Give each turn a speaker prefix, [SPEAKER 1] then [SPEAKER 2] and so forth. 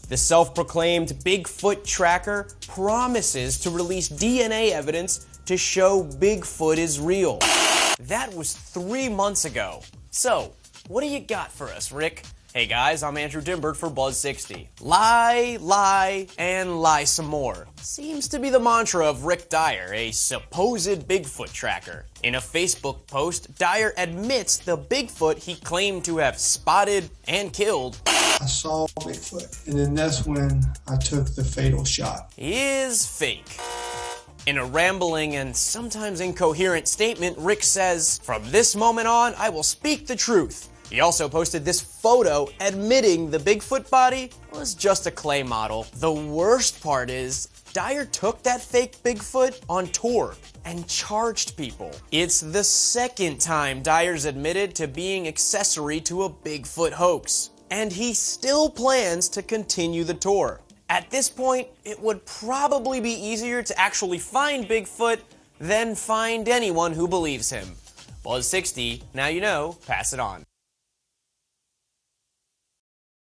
[SPEAKER 1] The self-proclaimed Bigfoot tracker promises to release DNA evidence to show Bigfoot is real. That was 3 months ago. So, what do you got for us, Rick? Hey guys, I'm Andrew Dymburt for Buzz60. Lie, lie, and lie some more. Seems to be the mantra of Rick Dyer, a supposed Bigfoot tracker. In a Facebook post, Dyer admits the Bigfoot he claimed to have spotted and killed
[SPEAKER 2] I saw Bigfoot, and then that's when I took the fatal shot.
[SPEAKER 1] is fake. In a rambling and sometimes incoherent statement, Rick says, "From this moment on, I will speak the truth." He also posted this photo admitting the Bigfoot body was just a clay model. The worst part is, Dyer took that fake Bigfoot on tour and charged people. It's the second time Dyer's admitted to being accessory to a Bigfoot hoax, and he still plans to continue the tour. At this point, it would probably be easier to actually find Bigfoot than find anyone who believes him. Buzz60, now you know, pass it on.